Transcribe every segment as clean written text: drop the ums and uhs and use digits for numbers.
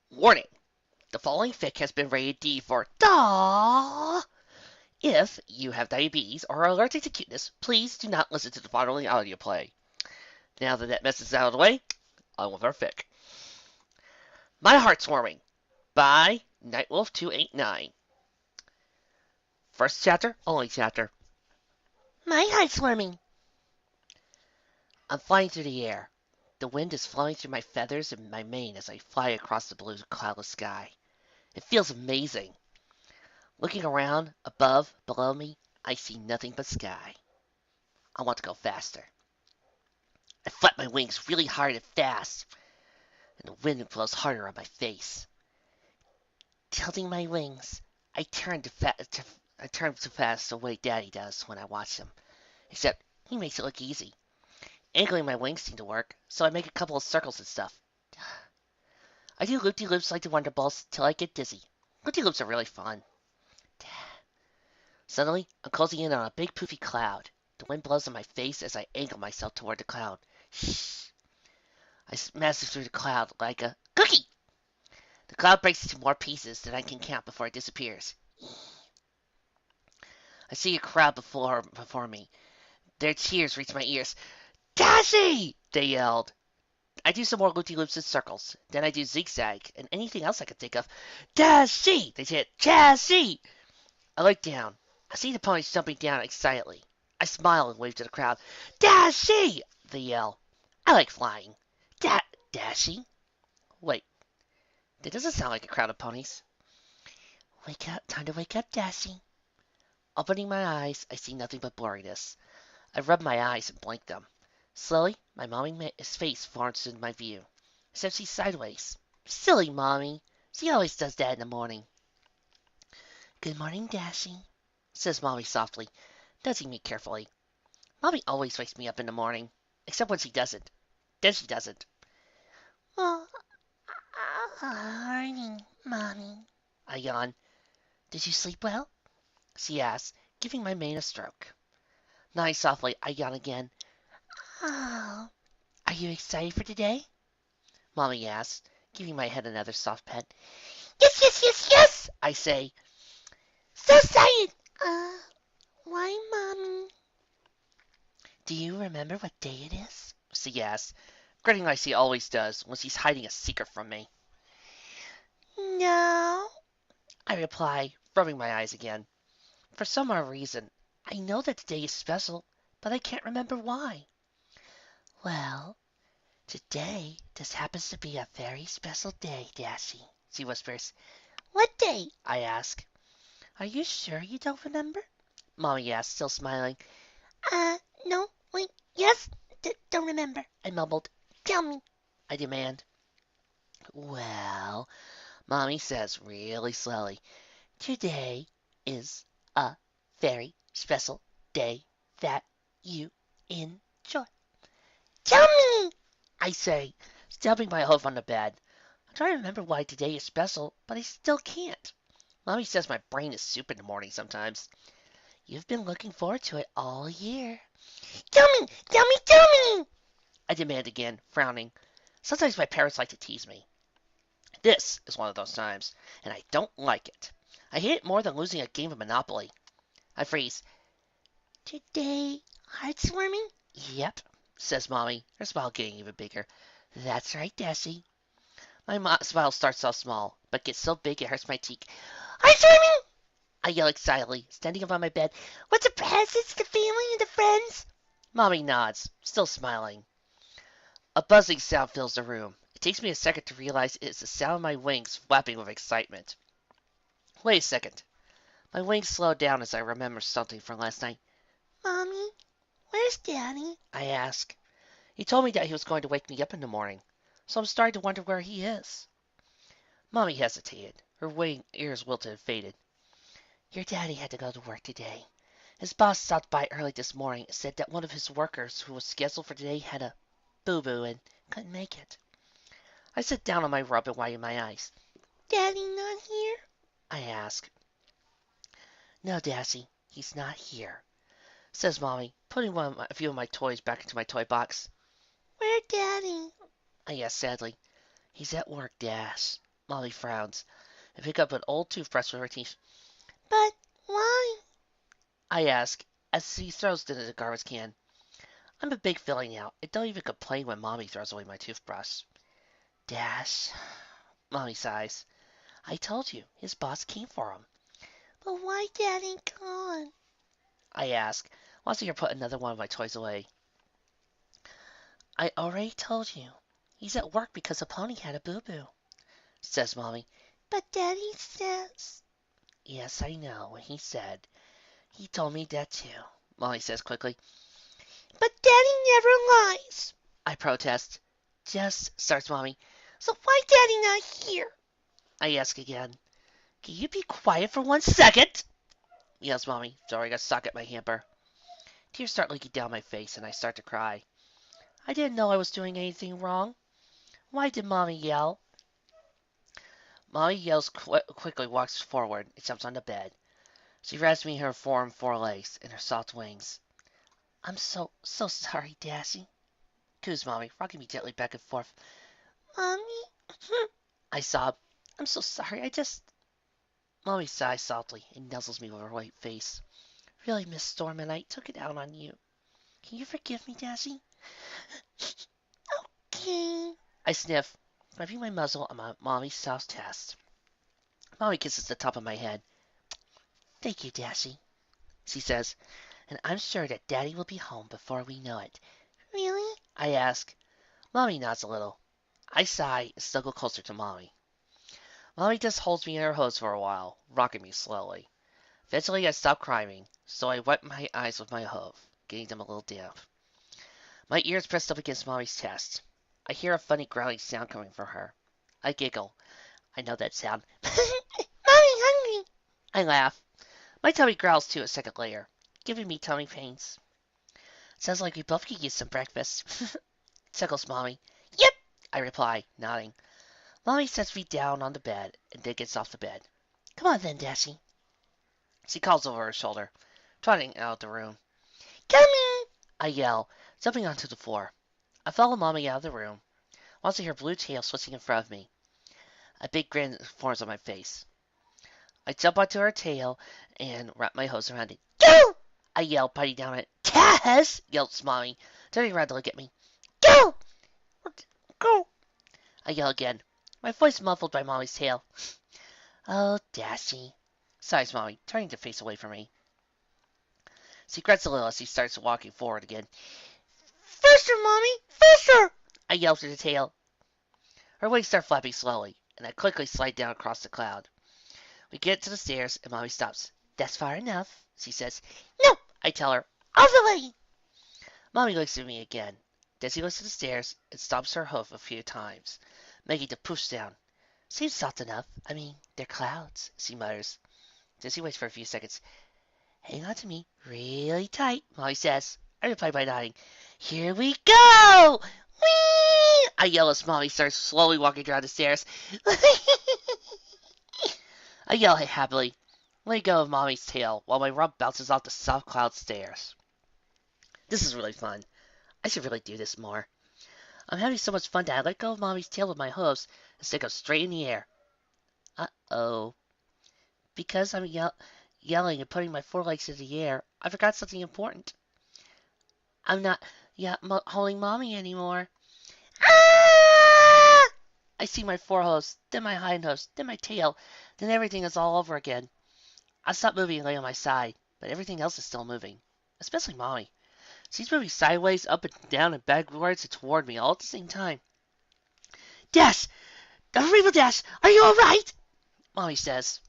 Warning! The following fic has been rated D for DAW. If you have diabetes or are allergic to cuteness, please do not listen to the following audio play. Now that that mess is out of the way, on with our fic. My Heart's Warming by Nightwolf289. First chapter, only chapter. My heart's warming. I'm flying through the air. The wind is flowing through my feathers and my mane as I fly across the blue, cloudless sky. It feels amazing. Looking around, above, below me, I see nothing but sky. I want to go faster. I flap my wings really hard and fast, and the wind blows harder on my face. Tilting my wings, I turn too fast the way Daddy does when I watch him. Except he makes it look easy. Angling my wings seem to work, so I make a couple of circles and stuff. I do loop-de-loops like the Wonder Balls till I get dizzy. Loop-de-loops are really fun. Suddenly, I'm closing in on a big poofy cloud. The wind blows in my face as I angle myself toward the cloud. Shh! I smash through the cloud like a cookie! The cloud breaks into more pieces than I can count before it disappears. I see a crowd before me. Their cheers reach my ears. Dashie! They yelled. I do some more loopy-loops and circles. Then I do zigzag and anything else I could think of. Dashie! They chant, Dashie! I look down. I see the ponies jumping down excitedly. I smile and wave to the crowd. Dashie! They yell. I like flying. Dashie? Wait, that doesn't sound like a crowd of ponies. Wake up, time to wake up, Dashie. Opening my eyes, I see nothing but blurriness. I rub my eyes and blink them. Slowly, my mommy's face forms in my view. Except she's sideways. Silly mommy. She always does that in the morning. Good morning, Dashie, says mommy softly, nudging me carefully. Mommy always wakes me up in the morning, except when she doesn't. Then she doesn't. Oh, morning, Mommy. I yawn. Did you sleep well? She asks, giving my mane a stroke. Nodding softly, I yawn again. Oh, are you excited for today? Mommy asks, giving my head another soft pet. Yes, yes, yes, yes, I say. So excited! Why, Mommy? Do you remember what day it is? She asks, grinning like she always does when she's hiding a secret from me. No, I reply, rubbing my eyes again. For some odd reason, I know that today is special, but I can't remember why. Well, today just happens to be a very special day, Dashie, she whispers. What day? I ask. Are you sure you don't remember? Mommy asks, still smiling. No, wait, yes, don't remember, I mumbled. Tell me, I demand. Well, Mommy says really slowly, today is a very special day that you enjoy. Tell me, I say, stamping my hoof on the bed. I'm trying to remember why today is special, but I still can't. Mommy says my brain is soup in the morning sometimes. You've been looking forward to it all year. Tell me, tell me, tell me! I demand again, frowning. Sometimes my parents like to tease me. This is one of those times, and I don't like it. I hate it more than losing a game of Monopoly. I freeze. Today, heartwarming? Yep, says Mommy, her smile getting even bigger. That's right, Dashie. My smile starts off small, but gets so big it hurts my cheek. Heartwarming! I yell excitedly, standing up on my bed. What's the presents, the family, and the friends? Mommy nods, still smiling. A buzzing sound fills the room. It takes me a second to realize it is the sound of my wings flapping with excitement. Wait a second. My wings slow down as I remember something from last night. Mommy, where's Daddy? I ask. He told me that he was going to wake me up in the morning, so I'm starting to wonder where he is. Mommy hesitated. Her ears wilted and faded. Your daddy had to go to work today. His boss stopped by early this morning and said that one of his workers who was scheduled for today had a boo-boo and couldn't make it. I sit down on my rug and wipe my eyes. Daddy not here? I ask. No, Dashie, he's not here, says Mommy, putting a few of my toys back into my toy box. Where Daddy? I ask sadly. He's at work, Dash. Mommy frowns and picks up an old toothbrush with her teeth. But why? I ask as he throws it in the garbage can. I'm a big filly now and don't even complain when Mommy throws away my toothbrush. Dash. Mommy sighs. I told you, his boss came for him. But why Daddy gone? I ask, watching her put another one of my toys away. I already told you. He's at work because a pony had a boo-boo, says Mommy. But Daddy says... Yes, I know what he said. He told me that too, Molly says quickly. But Daddy never lies, I protest. Just, starts Mommy. So why Daddy not here? I ask again. Can you be quiet for 1 second? Yells Mommy, throwing a sock at my hamper. Tears start leaking down my face and I start to cry. I didn't know I was doing anything wrong. Why did Mommy yell? Mommy yells quickly, walks forward, and jumps on the bed. She wraps me in her four legs and her soft wings. I'm so sorry, Dashie, coos Mommy, rocking me gently back and forth. Mommy? I sob. I'm so sorry, I just... Mommy sighs softly and nuzzles me with her white face. Really, Miss Storm, and I took it out on you. Can you forgive me, Dashie? Okay. I sniff, rubbing my muzzle on Mommy's soft chest. Mommy kisses the top of my head. Thank you, Dashie, she says, and I'm sure that Daddy will be home before we know it. Really? I ask. Mommy nods a little. I sigh and snuggle closer to Mommy. Mommy just holds me in her hose for a while, rocking me slowly. Eventually I stop crying, so I wipe my eyes with my hose, getting them a little damp. My ears pressed up against Mommy's chest. I hear a funny growling sound coming from her. I giggle. I know that sound. Mommy's hungry. I laugh. My tummy growls too a second later, giving me tummy pains. Sounds like we both could use some breakfast. Chuckles Mommy. Yep, I reply, nodding. Mommy sets me down on the bed and then gets off the bed. Come on then, Dashie. She calls over her shoulder, trotting out of the room. Coming! I yell, jumping onto the floor. I follow Mommy out of the room, watching her blue tail switching in front of me. A big grin forms on my face. I jump onto her tail and wrap my hose around it. Go! I yell, biting down on it. Tess! Yelps Mommy, turning around to look at me. Go! Go! I yell again, my voice muffled by Mommy's tail. Oh, Dashie, sighs Mommy, turning to face away from me. She grunts a little as she starts walking forward again. Faster, Mommy! Faster! I yell through the tail. Her wings start flapping slowly, and I quickly slide down across the cloud. We get to the stairs, and Mommy stops. That's far enough, she says. No, I tell her. All the way! Mommy looks at me again. Then she looks to the stairs and stomps her hoof a few times, making the push sound. Seems soft enough. I mean, they're clouds, she mutters. Then she waits for a few seconds. Hang on to me really tight, Molly says. I reply by nodding. Here we go! Whee! I yell as Molly starts slowly walking down the stairs. I yell happily, letting go of Mommy's tail while my rump bounces off the soft cloud stairs. This is really fun. I should really do this more. I'm having so much fun that I let go of Mommy's tail with my hooves and stick them straight in the air. Uh-oh. Because I'm yelling and putting my forelegs in the air, I forgot something important. I'm not holding Mommy anymore. Ah! I see my forehooves, then my hindhooves, then my tail, then everything is all over again. I stop moving and lay on my side, but everything else is still moving, especially Mommy. She's moving sideways, up and down, and backwards and toward me all at the same time. Dash! Rainbow Dash, are you alright? Mommy says,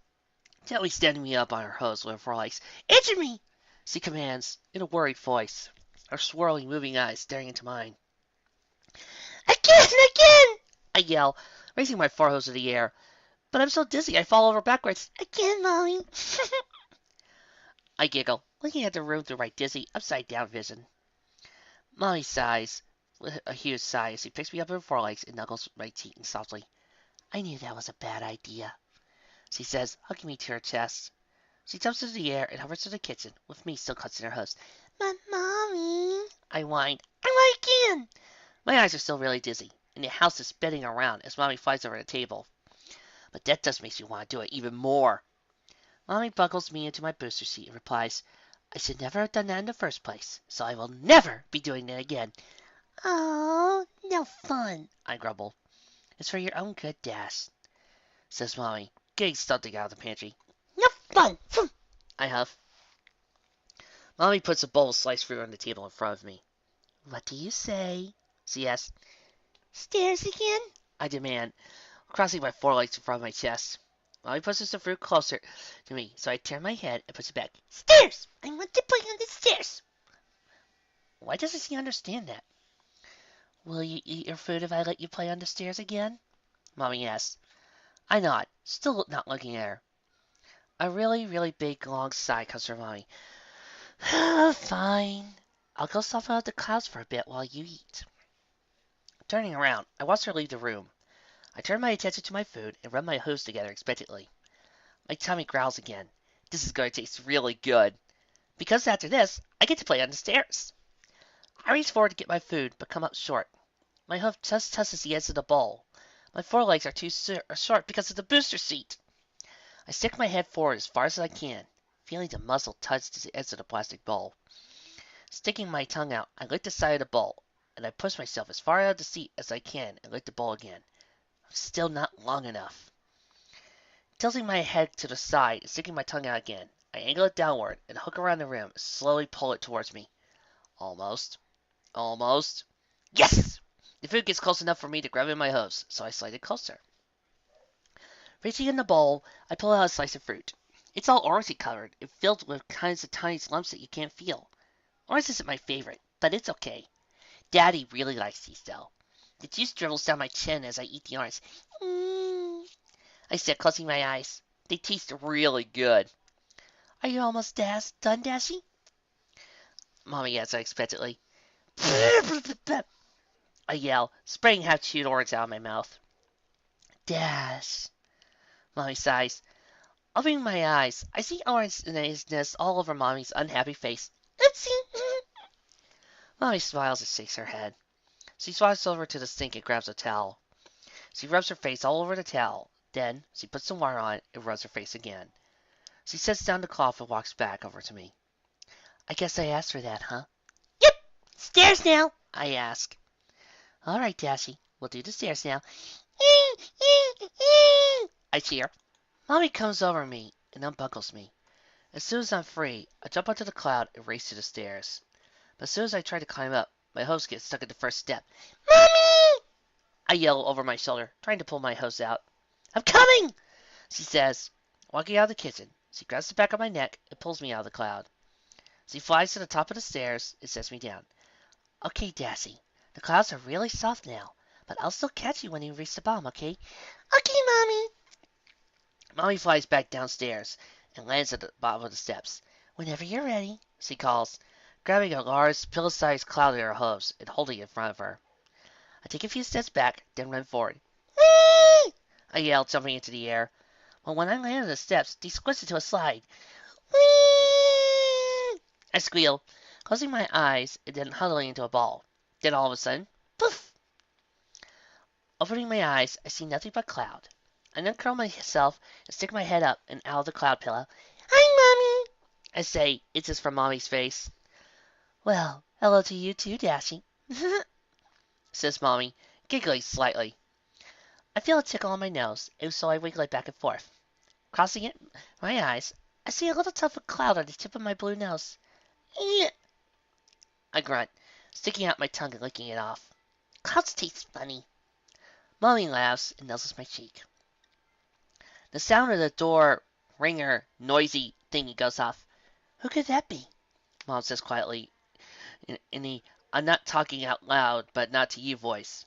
gently standing me up on her hose with her forelegs. Answer me! She commands, in a worried voice, her swirling, moving eyes staring into mine. Again! I yell, raising my forehose to the air. But I'm so dizzy I fall over backwards. Again, Mommy. I giggle, looking at the room through my dizzy, upside-down vision. Mommy sighs, with a huge sigh as she picks me up in her forelegs and knuckles my cheek softly. I knew that was a bad idea, she says, hugging me to her chest. She jumps into the air and hovers to the kitchen, with me still clutching her hose. But Mommy, I whined. I again. My eyes are still really dizzy, and the house is spinning around as Mommy flies over the table. but that just makes me want to do it even more. Mommy buckles me into my booster seat and replies, I should never have done that in the first place, so I will never be doing that again. Oh, no fun, I grumble. It's for your own good, Dash, says Mommy, getting something out of the pantry. No fun, I huff. Mommy puts a bowl of sliced fruit on the table in front of me. What do you say? She asks. Stairs again? I demand, crossing my forelegs in front of my chest. Mommy pushes the fruit closer to me, so I turn my head and push it back. Stairs! I want to play on the stairs! Why doesn't she understand that? Will you eat your food if I let you play on the stairs again? Mommy asks. I nod, still not looking at her. A really, really big, long sigh comes from Mommy. Fine. I'll go soften out the clouds for a bit while you eat. Turning around, I watch her leave the room. I turn my attention to my food and rub my hooves together expectantly. My tummy growls again. This is going to taste really good. Because after this, I get to play on the stairs. I reach forward to get my food, but come up short. My hoof just touches the edge of the bowl. My forelegs are too short because of the booster seat. I stick my head forward as far as I can, feeling the muzzle touch the edge of the plastic bowl. Sticking my tongue out, I lick the side of the bowl, and I push myself as far out of the seat as I can and lick the bowl again. Still not long enough. Tilting my head to the side and sticking my tongue out again, I angle it downward and hook around the rim and slowly pull it towards me. Almost. Almost. Yes! The food gets close enough for me to grab in my hooves, so I slide it closer. Reaching in the bowl, I pull out a slice of fruit. It's all orangey colored and filled with kinds of tiny lumps that you can't feel. Orange isn't my favorite, but it's okay. Daddy really likes these, though. The juice dribbles down my chin as I eat the orange. I said, closing my eyes. They taste really good. Are you almost done, Dashie? Mommy asks unexpectedly. I yell, spraying half-chewed orange out of my mouth. Dash. Mommy sighs. Opening my eyes, I see orangeness all over Mommy's unhappy face. Oopsie. Mommy smiles and shakes her head. She walks over to the sink and grabs a towel. She rubs her face all over the towel. Then, she puts some water on it and rubs her face again. She sets down the cloth and walks back over to me. I guess I asked for that, huh? Yep! Stairs now! I ask. All right, Dashie. We'll do the stairs now. I cheer. Mommy comes over me and unbuckles me. As soon as I'm free, I jump onto the cloud and race to the stairs. But as soon as I try to climb up, my hose gets stuck at the first step. Mommy! I yell over my shoulder, trying to pull my hose out. I'm coming! She says. Walking out of the kitchen, she grabs the back of my neck and pulls me out of the cloud. She flies to the top of the stairs and sets me down. Okay, Dashie, the clouds are really soft now, but I'll still catch you when you reach the bottom, okay? Okay, Mommy. Mommy flies back downstairs and lands at the bottom of the steps. Whenever you're ready, she calls, grabbing a large, pillow-sized cloud in her hooves and holding it in front of her. I take a few steps back, then run forward. Whee! I yell, jumping into the air. But when I land on the steps, they squish into a slide. Whee! I squeal, closing my eyes and then huddling into a ball. Then all of a sudden, poof! Opening my eyes, I see nothing but cloud. I then curl myself and stick my head up and out of the cloud pillow. Hi, Mommy! I say, itches from Mommy's face. Well, hello to you too, Dashie, says Mommy, giggling slightly. I feel a tickle on my nose, and so I wiggle it back and forth. Crossing it, my eyes, I see a little tuft of cloud on the tip of my blue nose. Eek! I grunt, sticking out my tongue and licking it off. Clouds taste funny. Mommy laughs and nuzzles my cheek. The sound of the door ringer, noisy thingy goes off. Who could that be? Mom says quietly, in the I'm not talking out loud, but not to you voice.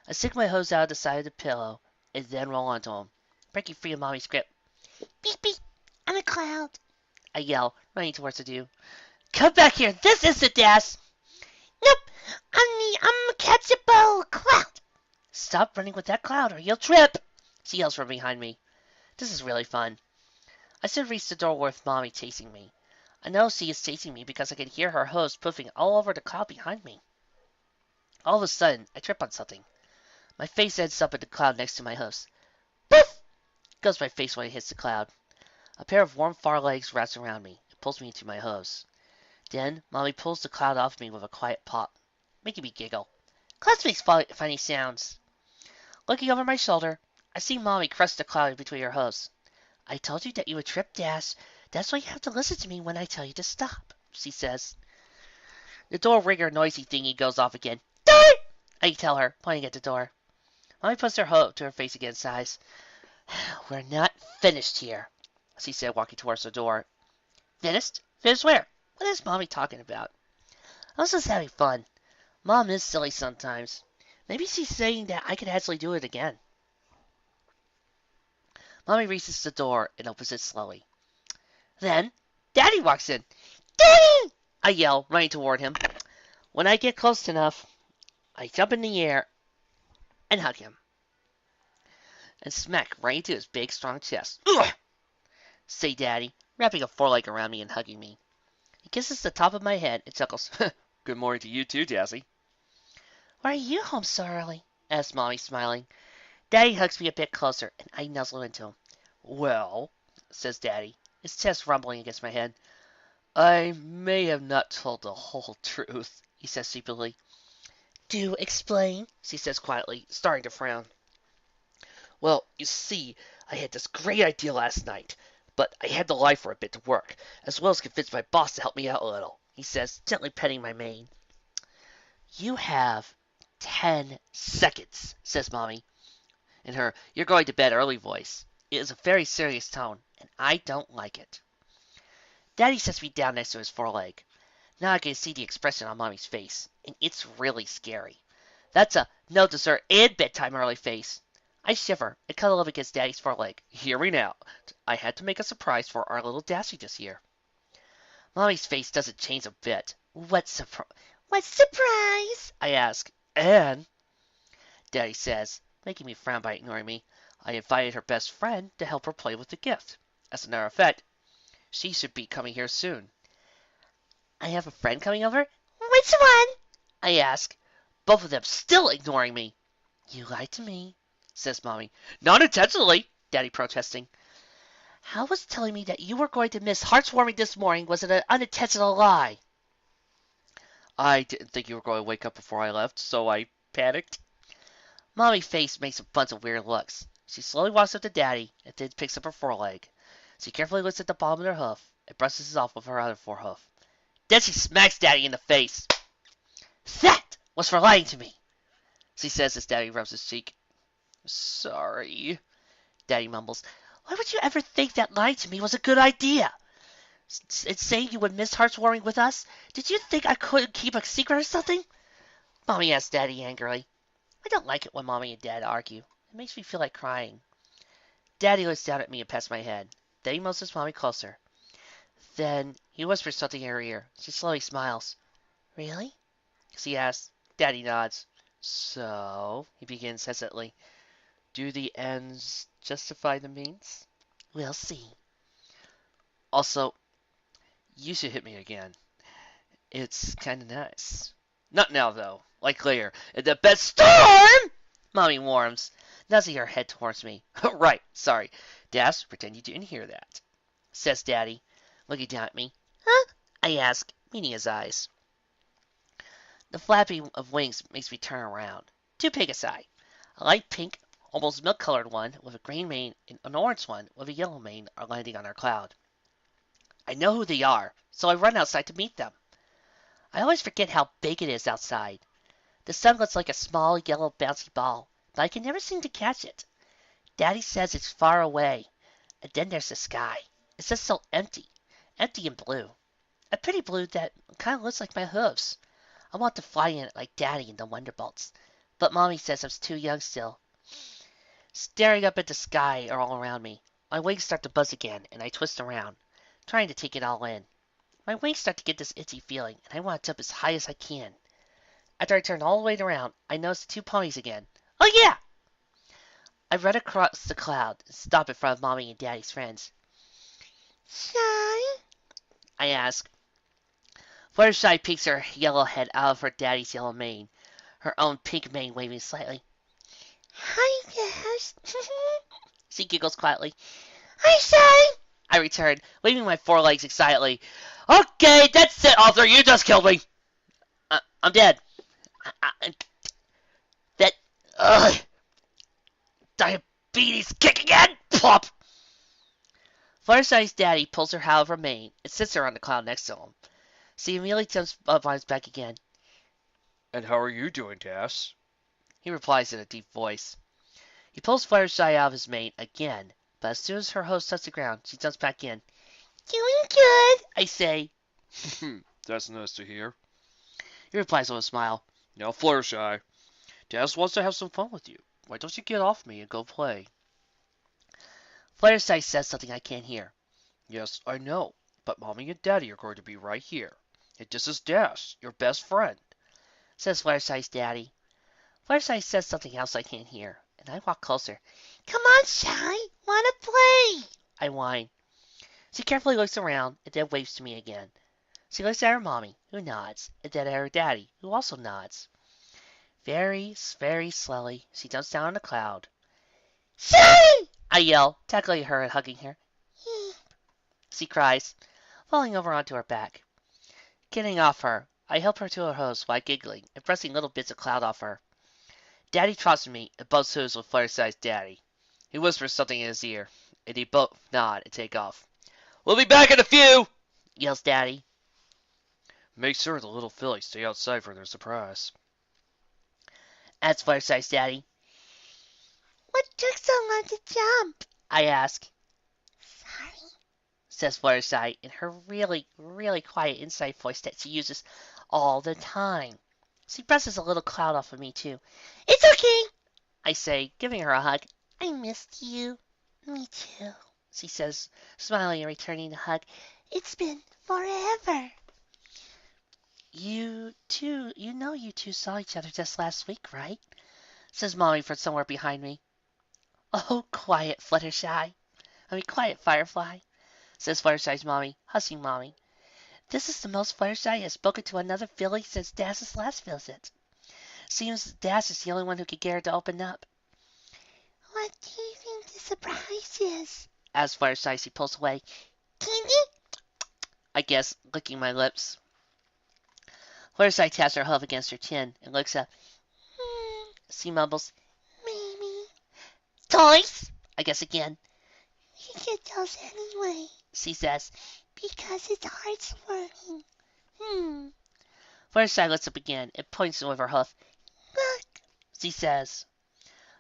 I stick my hose out of the side of the pillow and then roll onto him, breaking free of Mommy's grip. Beep, beep, I'm a cloud, I yell, running towards the dew. Come back here, this is the Dash! Nope, I'm a catchable cloud. Stop running with that cloud or you'll trip, she yells from behind me. This is really fun. I soon reach the door with Mommy chasing me. I know she is chasing me because I can hear her hose poofing all over the cloud behind me. All of a sudden, I trip on something. My face ends up in the cloud next to my hose. Poof! goes my face when it hits the cloud. A pair of warm far legs wraps around me and pulls me into my hooves. Then, Mommy pulls the cloud off me with a quiet pop, making me giggle. Clouds makes funny sounds. Looking over my shoulder, I see Mommy crush the cloud between her hooves. I told you that you would trip, Dash. That's why you have to listen to me when I tell you to stop, she says. The door ringer noisy thingy goes off again. Darn! I tell her, pointing at the door. Mommy puts her hood to her face again and sighs. We're not finished here, she said, walking towards the door. Finished? Finished where? What is Mommy talking about? I was just having fun. Mom is silly sometimes. Maybe she's saying that I could actually do it again. Mommy reaches the door and opens it slowly. Then, Daddy walks in. Daddy! I yell, running toward him. When I get close enough, I jump in the air and hug him. And smack right into his big, strong chest. Ugh! Say Daddy, wrapping a foreleg around me and hugging me. He kisses the top of my head and chuckles. Good morning to you too, Dashie. Why are you home so early? Asked Mommy, smiling. Daddy hugs me a bit closer, and I nuzzle into him. Well, says Daddy, his chest rumbling against my head. I may have not told the whole truth, he says stupidly. Do explain, she says quietly, starting to frown. Well, you see, I had this great idea last night, but I had to lie for a bit to work, as well as convince my boss to help me out a little, he says, gently petting my mane. You have 10 seconds, says Mommy, in her you're going to bed early voice. It is a very serious tone, and I don't like it. Daddy sets me down next to his foreleg. Now I can see the expression on Mommy's face, and it's really scary. That's a no dessert and bedtime early face. I shiver and cuddle up against Daddy's foreleg. Hear me now. I had to make a surprise for our little Dashie this year. Mommy's face doesn't change a bit. What surprise? I ask. And, Daddy says, making me frown by ignoring me, I invited her best friend to help her play with the gift. As a matter of fact, she should be coming here soon. I have a friend coming over? Which one? I ask, both of them still ignoring me. You lied to me, says Mommy. Not intentionally, Daddy protesting. How was telling me that you were going to miss Hearthwarming this morning was an unintentional lie? I didn't think you were going to wake up before I left, so I panicked. Mommy's face makes a bunch of weird looks. She slowly walks up to Daddy and then picks up her foreleg. She carefully looks at the bottom of her hoof and brushes it off with her other forehoof. Then she smacks Daddy in the face. That was for lying to me, she says as Daddy rubs his cheek. Sorry, Daddy mumbles. Why would you ever think that lying to me was a good idea? It's saying you would miss Hearthwarming with us? Did you think I couldn't keep a secret or something? Mommy asked Daddy angrily. I don't like it when Mommy and Dad argue. It makes me feel like crying. Daddy looks down at me and pats my head. Then he motions Mommy closer. Then he whispers something in her ear. She slowly smiles. Really? She asks. Daddy nods. So, he begins hesitantly, do the ends justify the means? We'll see. Also, you should hit me again. It's kind of nice. Not now, though. Like later. In the best storm! Mommy warms, nuzzing her head towards me. Right, sorry. Dash, pretend you didn't hear that, says Daddy, looking down at me. Huh? I ask, meeting his eyes. The flapping of wings makes me turn around. To Pegasi. A light pink, almost milk-colored one with a green mane and an orange one with a yellow mane are landing on our cloud. I know who they are, so I run outside to meet them. I always forget how big it is outside. The sun looks like a small yellow bouncy ball, but I can never seem to catch it. Daddy says it's far away, and then there's the sky. It's just so empty and blue. A pretty blue that kind of looks like my hooves. I want to fly in it like Daddy in the Wonderbolts, but Mommy says I'm too young still. Staring up at the sky are all around me. My wings start to buzz again, and I twist around, trying to take it all in. My wings start to get this itchy feeling, and I want to jump as high as I can. After I turn all the way around, I notice the two ponies again. Oh yeah! I run across the cloud and stop in front of Mommy and Daddy's friends. Shy? I ask. Fluttershy peeks her yellow head out of her daddy's yellow mane, her own pink mane waving slightly. Hi, Dash. She giggles quietly. I say, I return, waving my forelegs excitedly. Okay, that's it, Arthur. You just killed me. I'm dead. That, diabetes kick again. Plop. Fluttershy's daddy pulls her out of her mane and sits her on the cloud next to him. She immediately jumps up on his back again. And how are you doing, Dash? He replies in a deep voice. He pulls Fluttershy out of his mane again, but as soon as her hose touches the ground, she jumps back in. Doing good, I say. That's nice to hear. He replies with a smile. Now, Fluttershy, Dash wants to have some fun with you. Why don't you get off me and go play? Fluttershy says something I can't hear. Yes, I know, but Mommy and Daddy are going to be right here. And this is Dash, your best friend, says Fluttershy's daddy. Fluttershy says something else I can't hear, and I walk closer. Come on, Shy, wanna play? I whine. She carefully looks around and then waves to me again. She looks at her mommy, who nods, and then at her daddy, who also nods. Very, very slowly, she jumps down on the cloud. Shy! I yell, tackling her and hugging her. She cries, falling over onto her back. Getting off her, I help her to her hose while giggling and pressing little bits of cloud off her. Daddy trots me and bumps hooves with Fluttershy's daddy. He whispers something in his ear, and they both nod and take off. We'll be back in a few, yells Daddy. Make sure the little fillies stay outside for their surprise, adds Fluttershy's daddy. What took so long to jump? I ask. Sorry, says Fluttershy in her really, really quiet inside voice that she uses all the time. She presses a little cloud off of me, too. It's okay, I say, giving her a hug. I missed you. Me too, she says, smiling and returning the hug. It's been forever. You know you two saw each other just last week, right? Says Mommy from somewhere behind me. Oh, quiet, Fluttershy. Quiet, Firefly, says Fluttershy's mommy, hushing Mommy. This is the most Fluttershy has spoken to another filly since Dash's last visit. Seems Dash is the only one who could get her to open up. What do you think the surprise is? Asks Fluttershy as he pulls away. Candy? I guess, licking my lips. Fluttershy taps her hoof against her chin and looks up. She mumbles, maybe. Toys? I guess again. You get those anyway, she says, because its heart's working. Fluttershy looks up again and points with her hoof. Look, she says.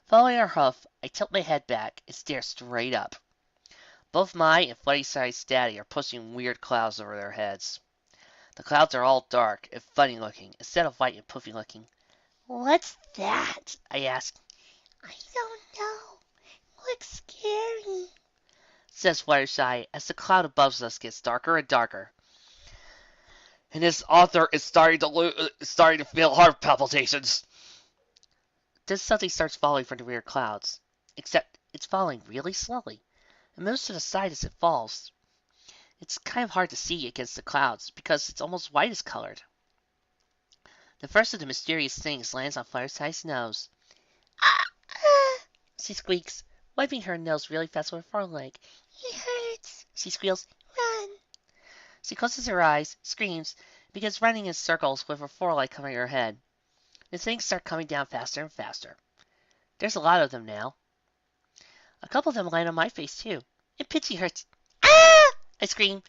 Following her hoof, I tilt my head back and stare straight up. Both my and Fluttershy's daddy are pushing weird clouds over their heads. The clouds are all dark and funny looking instead of white and poofy looking. What's that? I ask. I don't know. Looks scary, says Fluttershy as the cloud above us gets darker and darker. And this Arthur is starting to feel heart palpitations. Then something starts falling from the rear clouds, except it's falling really slowly. It moves to the side as it falls. It's kind of hard to see against the clouds because it's almost white as colored. The first of the mysterious things lands on Fluttershy's nose. Ah! She squeaks, wiping her nose really fast with her foreleg. It hurts, she squeals. Run! She closes her eyes, screams, and begins running in circles with her foreleg covering her head. The things start coming down faster and faster. There's a lot of them now. A couple of them land on my face, too. It pitchy hurts. Ah! I scream,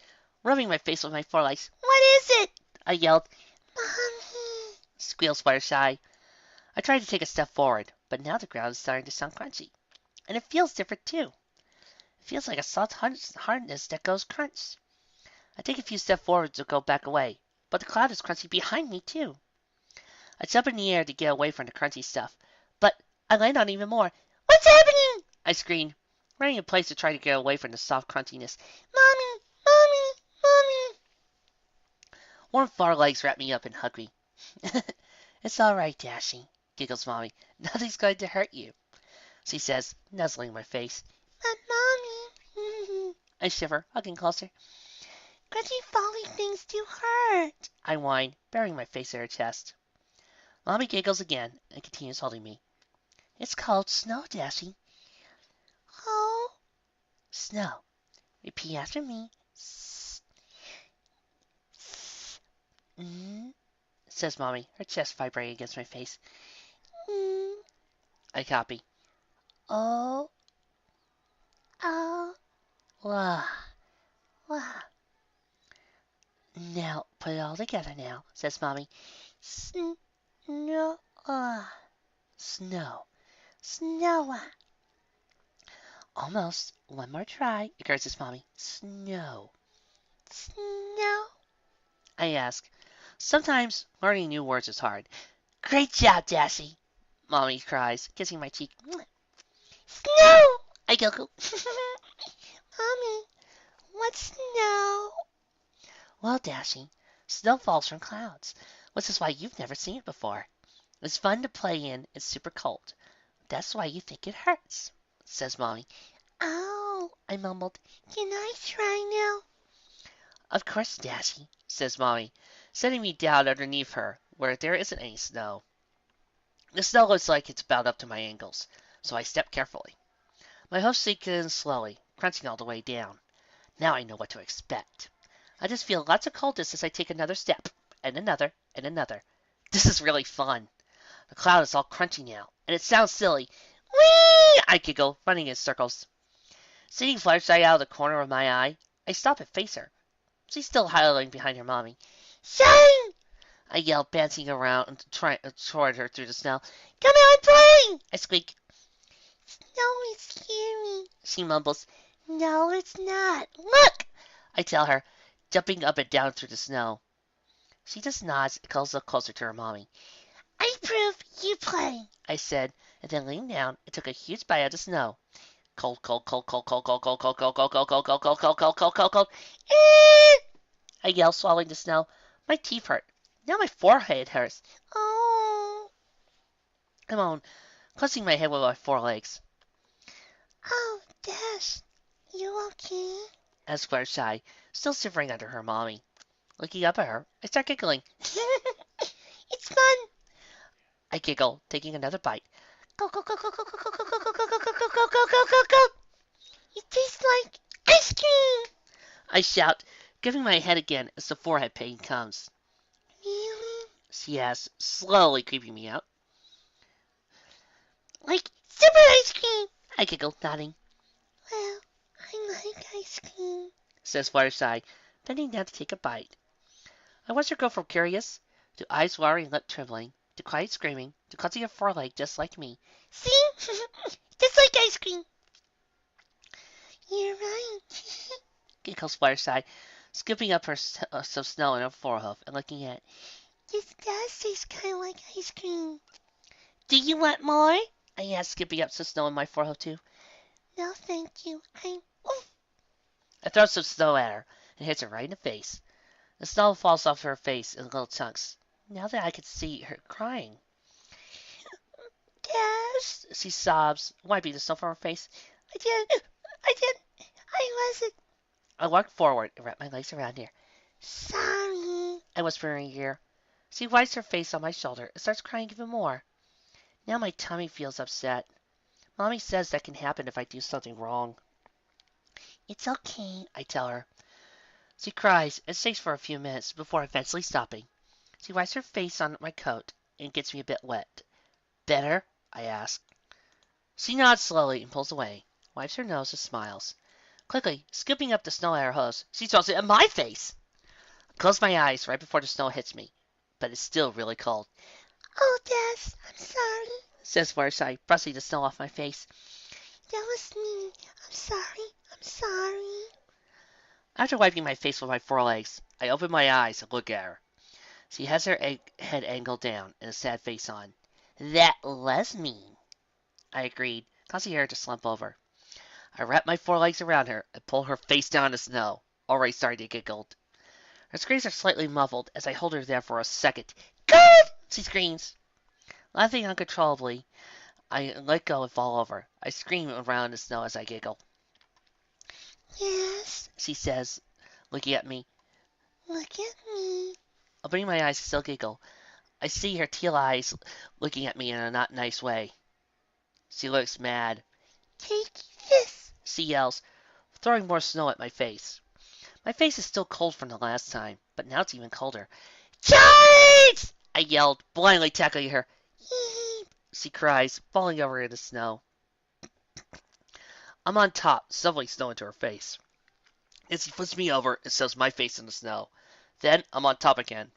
rubbing my face with my forelegs. What is it? I yelled. Mommy, squeals Fluttershy. I try to take a step forward, but now the ground is starting to sound crunchy. And it feels different, too. It feels like a soft hardness that goes crunch. I take a few steps forward to go back away, but the cloud is crunchy behind me, too. I jump in the air to get away from the crunchy stuff, but I land on even more. What's happening? I scream, running in place to try to get away from the soft crunchiness. Mommy! Mommy! Mommy! Warm forelegs wrap me up and hug me. It's all right, Dashie, giggles Mommy. Nothing's going to hurt you, she says, nuzzling my face. But Mommy, I shiver, hugging closer. Crunchy falling things do hurt, I whine, burying my face in her chest. Mommy giggles again and continues holding me. It's called snow, Dashie. Oh, Snow. Repeat after me. Mm, says Mommy, her chest vibrating against my face. Mm, I copy. Oh, oh, wah, wah. Now, put it all together now, says Mommy. Snow, snow, snow. Almost. One more try, encourages Mommy. Snow, snow. I ask. Sometimes learning new words is hard. Great job, Dashie, Mommy cries, kissing my cheek. Snow! I go. Mommy, what's snow? Well, Dashie, snow falls from clouds, which is why you've never seen it before. It's fun to play in. It's super cold. That's why you think it hurts, says Mommy. Oh, I mumbled. Can I try now? Of course, Dashie, says Mommy, setting me down underneath her where there isn't any snow. The snow looks like it's about up to my ankles, so I step carefully. My hoof sinks in slowly, crunching all the way down. Now I know what to expect. I just feel lots of coldness as I take another step, and another, and another. This is really fun. The cloud is all crunchy now, and it sounds silly. Whee! I giggle, running in circles. Seeing Fluttershy out of the corner of my eye, I stop and face her. She's still howling behind her mommy. Shine! I yell, bouncing around toward her through the snow. Come on, play! I squeak. Snow is scary, she mumbles. No, it's not. Look! I tell her, jumping up and down through the snow. She just nods and calls up closer to her mommy. I approve, you play, I said, and then leaned down and took a huge bite of the snow. Cold, cold, cold, cold, cold, cold, cold, cold, cold, cold, cold, cold, cold, cold, cold, cold, cold, cold, cold. I yell, swallowing the snow. My teeth hurt. Now my forehead hurts. Oh. I moan, clutching my head with my forelegs. Oh, Dash, you okay? Asked Fluttershy, still shivering under her mommy. Looking up at her, I start giggling. It's fun! I giggle, taking another bite. Go, go, go, go, go, go, go, go, go, go, go, go, go, go, go, go, go, go! It tastes like ice cream! I shout, giving my head again as the forehead pain comes. Really? She asks, slowly creeping me out. Like super ice cream! I giggle, nodding. Well, I like ice cream, says Fluttershy, bending down to take a bite. I watch her go from curious to eyes watering and lip trembling to quiet screaming to clutching a foreleg just like me. See? Just like ice cream. You're right, giggles Fluttershy, scooping up some snow in her forehoof and looking at it. This does taste kind of like ice cream. Do you want more? I asked, skipping up some snow in my forehead too. No, thank you. I throw some snow at her and hits her right in the face. The snow falls off her face in little chunks. Now that I can see her crying. Yes, she sobs, wiping the snow from her face. I did. I wasn't. I walk forward and wrap my legs around her. Sorry, I whisper in her ear. She wipes her face on my shoulder and starts crying even more. Now my tummy feels upset. Mommy says that can happen if I do something wrong. It's okay, I tell her. She cries and shakes for a few minutes before eventually stopping. She wipes her face on my coat and gets me a bit wet. Better? I ask. She nods slowly and pulls away, wipes her nose and smiles. Quickly, scooping up the snow at her hose, she throws it in my face. I close my eyes right before the snow hits me, but it's still really cold. Oh, Des, I'm sorry, says Fluttershy, brushing the snow off my face. That was me. I'm sorry. I'm sorry. After wiping my face with my forelegs, I open my eyes and look at her. She has her head angled down and a sad face on. That was mean, I agreed, causing her to slump over. I wrap my forelegs around her and pull her face down in the snow, already starting to giggle. Her screams are slightly muffled as I hold her there for a second. God! She screams. Laughing uncontrollably, I let go and fall over. I scream around in the snow as I giggle. Yes, she says, looking at me. Look at me. Opening my eyes to still giggle, I see her teal eyes looking at me in a not nice way. She looks mad. Take this, she yells, throwing more snow at my face. My face is still cold from the last time, but now it's even colder. Charge! I yelled, blindly tackling her. Yeep, she cries, falling over in the snow. I'm on top, shoveling snow into her face. As he flips me over and shoves my face in the snow. Then I'm on top again.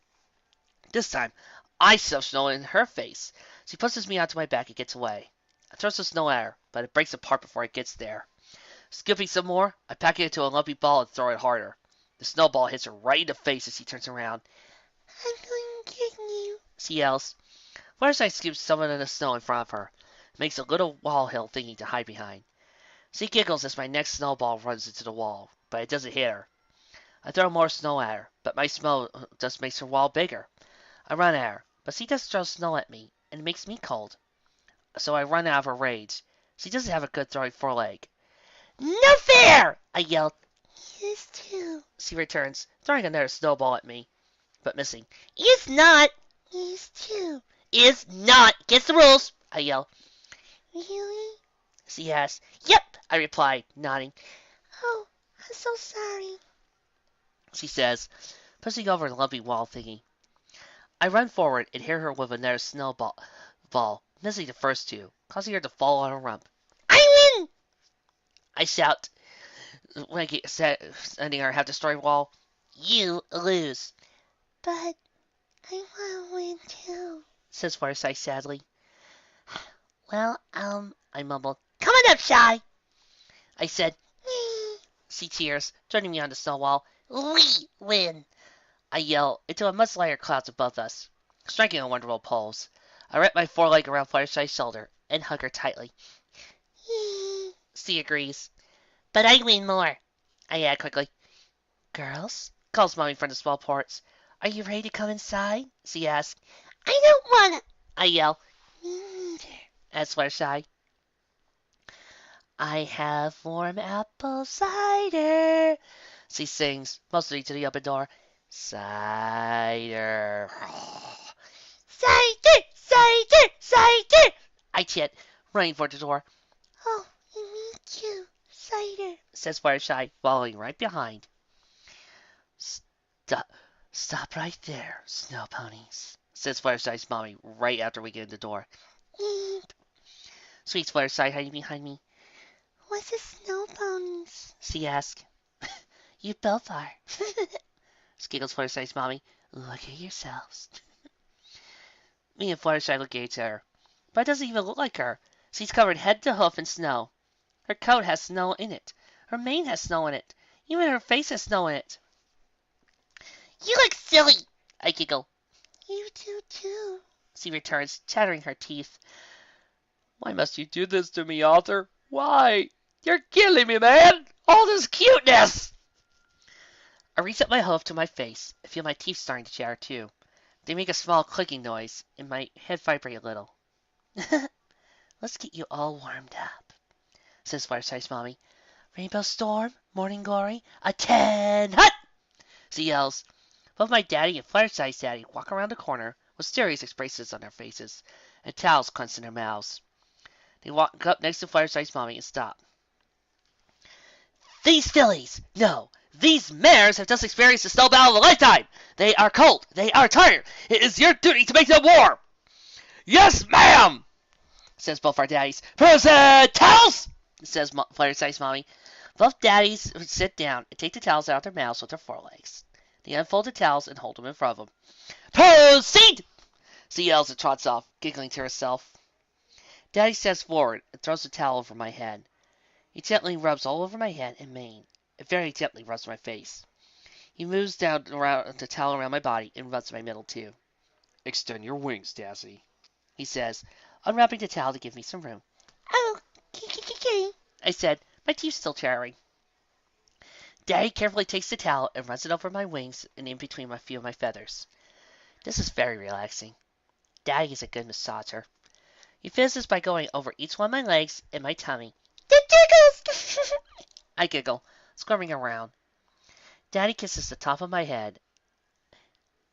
This time, I shove snow in her face. She pushes me onto my back and gets away. I throw some snow at her, but it breaks apart before it gets there. Scooping some more, I pack it into a lumpy ball and throw it harder. The snowball hits her right in the face as she turns around. I'm going to get you, she yells. First, I scoop some of the snow in front of her. It makes a little wall hill thingy to hide behind. She giggles as my next snowball runs into the wall, but it doesn't hit her. I throw more snow at her, but my snow just makes her wall bigger. I run at her, but she just throws snow at me, and it makes me cold. So I run out of her rage. She doesn't have a good throwing foreleg. No fair! I yelled. Yes, too, she returns, throwing another snowball at me, but missing. Is not. Is too. Is not. Against the rules, I yell. Really? She asks. Yep, I replied, nodding. Oh, I'm so sorry, she says, pushing over the lumpy wall thingy. I run forward and hit her with another snowball, missing the first two, causing her to fall on her rump. I win! I shout, sending her half destroyed wall. You lose. But I want to win too, says Fireside sadly. Well, I mumbled. Come on up, Shy. I said, she cheers, joining me on the snow wall. We win, I yell into a much lighter clouds above us, striking on wonderful poles. I wrap my foreleg around Fireshine's shoulder and hug her tightly. She agrees. But I win more, I add quickly. Girls, calls Mommy from the small porch. Are you ready to come inside? She asks. I don't wanna, I yell. As Fireside. I have warm apple cider, she sings, mostly to the open door. Cider. Cider! Cider! Cider! I chant, running for the door. Oh, me too. Cider, says Fireshy, following right behind. Stop right there, snow ponies, says Fireshy's mommy right after we get in the door. Eep. Sweet Fireshy hiding behind me. What's a snow ponies? She asks. You both are. Giggles Fluttershy's mommy. Look at yourselves. Me and Fluttershy look at her. But it doesn't even look like her. She's covered head to hoof in snow. Her coat has snow in it. Her mane has snow in it. Even her face has snow in it. You look silly, I giggle. You do too, she returns, chattering her teeth. Why must you do this to me, Arthur? Why? You're killing me, man! All this cuteness! I reach up my hoof to my face and feel my teeth starting to chatter too. They make a small clicking noise, and my head vibrate a little. Let's get you all warmed up, says Fireside's mommy. Rainbow Storm, Morning Glory, a 10 hut! She yells. Both my daddy and Fireside's daddy walk around the corner with serious expressions on their faces and towels clenched in their mouths. They walk up next to Fireside's mommy and stop. These fillies! No! These mares have just experienced the snow battle of a lifetime! They are cold! They are tired! It is your duty to make them warm! Yes, ma'am! Says both our daddies. Present towels! Says Fireside's mommy. Both daddies sit down and take the towels out of their mouths with their forelegs. They unfold the towels and hold them in front of them. Proceed! She yells and trots off, giggling to herself. Daddy steps forward and throws the towel over my head. He gently rubs all over my head and mane, and very gently rubs my face. He moves down around the towel around my body and rubs my middle too. Extend your wings, Dashie, he says, unwrapping the towel to give me some room. Oh, I said, my teeth still chattering. Daddy carefully takes the towel and runs it over my wings and in between a few of my feathers. This is very relaxing. Daddy is a good massager. He finishes by going over each one of my legs and my tummy. The jiggles! I giggle, squirming around. Daddy kisses the top of my head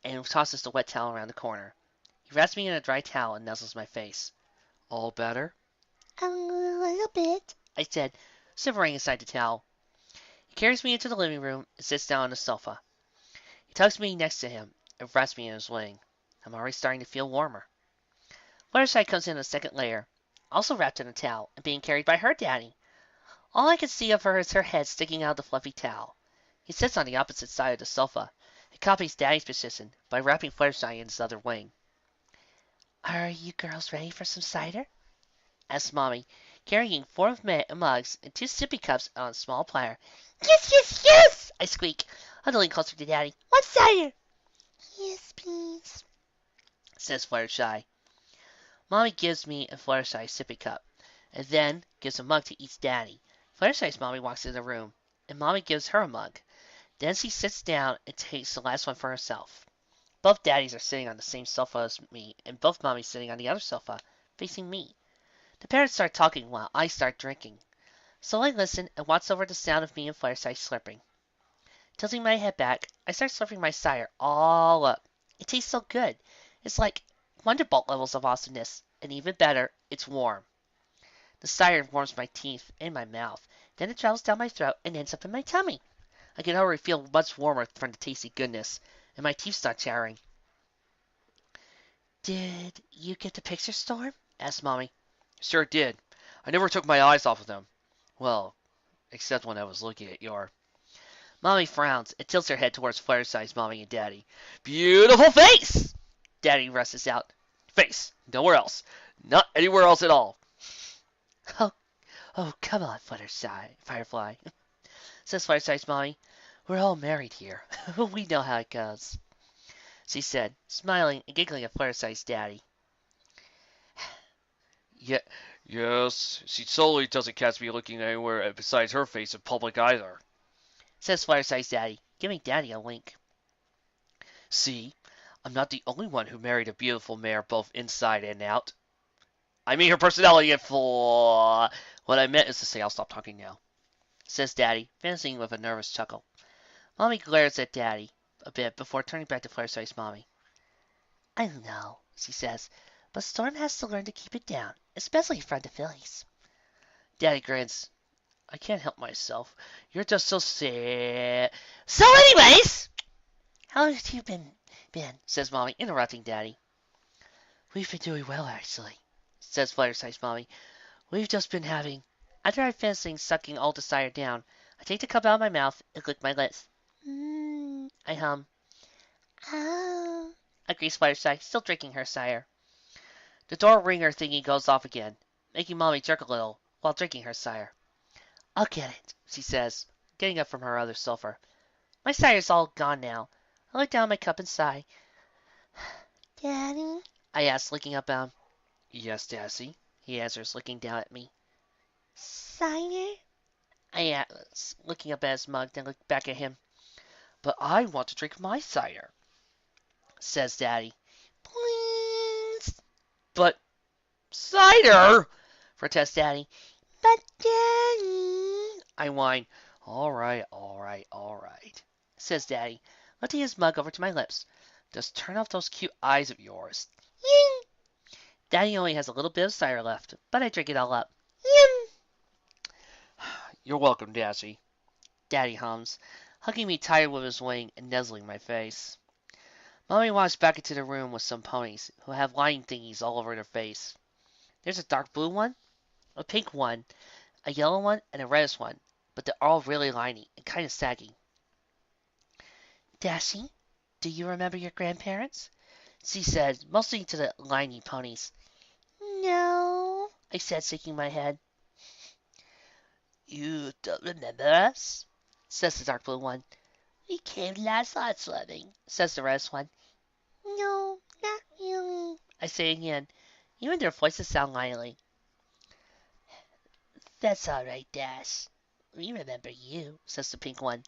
and tosses the wet towel around the corner. He wraps me in a dry towel and nuzzles my face. All better? A little bit, I said, shivering inside the towel. He carries me into the living room and sits down on the sofa. He tucks me next to him and wraps me in his wing. I'm already starting to feel warmer. Fluttershy comes in a second layer, also wrapped in a towel and being carried by her daddy. All I can see of her is her head sticking out of the fluffy towel. He sits on the opposite side of the sofa and copies Daddy's position by wrapping Fluttershy in his other wing. "Are you girls ready for some cider?" asks Mommy, carrying four mugs and two sippy cups on a small platter. "Yes, yes, yes!" I squeak, huddling closer to Daddy. "Want cider?" "Yes, please," says Fluttershy. Mommy gives me and Fluttershy a sippy cup, and then gives a mug to each Daddy. Fluttershy's Mommy walks into the room, and Mommy gives her a mug. Then she sits down and takes the last one for herself. Both Daddies are sitting on the same sofa as me, and both Mommies sitting on the other sofa, facing me. The parents start talking while I start drinking. So I listen and watch over the sound of me and Fluttershy slurping. Tilting my head back, I start slurping my cider all up. It tastes so good. It's like Wonderbolt levels of awesomeness, and even better, it's warm. The cider warms my teeth and my mouth. Then it travels down my throat and ends up in my tummy. I can already feel much warmer from the tasty goodness, and my teeth start chattering. "Did you get the picture, Storm?" asked Mommy. Sure did. I never took my eyes off of them. Well, except when I was looking at your. Mommy frowns and tilts her head towards Fluttershy's Mommy and Daddy. Beautiful face! Daddy rushes out. Face. Nowhere else. Not anywhere else at all. "Oh, oh, come on, Firefly," says Fluttershy's Mommy. "We're all married here. We know how it goes," she said, smiling and giggling at Fluttershy's Daddy. Yeah, yes, she totally doesn't catch me looking anywhere besides her face in public either. Says Fluttershy's Daddy, giving Daddy a wink. See, I'm not the only one who married a beautiful mare both inside and out. I mean her personality and full. What I meant is to say I'll stop talking now. Says Daddy, fancying with a nervous chuckle. Mommy glares at Daddy a bit before turning back to Fluttershy's Mommy. "I know," she says, "but Storm has to learn to keep it down, especially in front of Phillies." Daddy grins. I can't help myself. You're just so sad. "So anyways, how have you been?" says Mommy, interrupting Daddy. "We've been doing well, actually," says Fluttershy's Mommy. "We've just been having—" After I finish sucking all the cider down, I take the cup out of my mouth and lick my lips. I hum. Agrees Fluttershy, still drinking her cider. The door ringer thingy goes off again, making Mommy jerk a little while drinking her cider. "I'll get it," she says, getting up from her other sofa. "My cider's all gone now." I look down at my cup and sigh. "Daddy?" I ask, looking up at him. Yes, Dashie, He answers, looking down at me. "Cider?" I ask, looking up at his mug, then look back at him. but I want to drink my cider, Says Daddy. "Please." but cider, Protests Daddy. "But Daddy," I whine. All right, all right, all right, Says Daddy, lifting his mug over to my lips. Just turn off those cute eyes of yours. Ying! Daddy only has a little bit of cider left, but I drink it all up. Yum! You're welcome, Dashie. Daddy hums, hugging me tight with his wing and nuzzling my face. Mommy walks back into the room with some ponies, who have lining thingies all over their face. There's a dark blue one, a pink one, a yellow one, and a reddish one, but they're all really liney and kind of saggy. "Dashie, do you remember your grandparents?" she said, motioning to the liney ponies. "No," I said, shaking my head. "You don't remember us?" says the dark blue one. "We came last night swimming," says the reddish one. "No, not really," I say again. Even their voices sound lively. "That's all right, Dash. We remember you," says the pink one.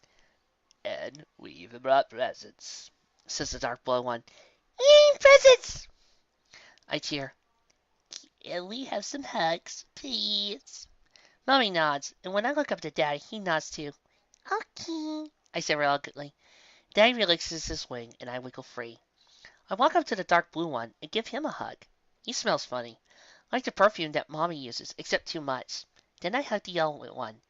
And we even brought presents, says the dark blue one. "Yay, presents!" I cheer. "Can we have some hugs, please?" Mommy nods, and when I look up to Daddy, he nods too. "Okay," I say reluctantly. Daddy relaxes his wing, and I wiggle free. I walk up to the dark blue one and give him a hug. He smells funny, like the perfume that Mommy uses, except too much. Then I hug the yellow one.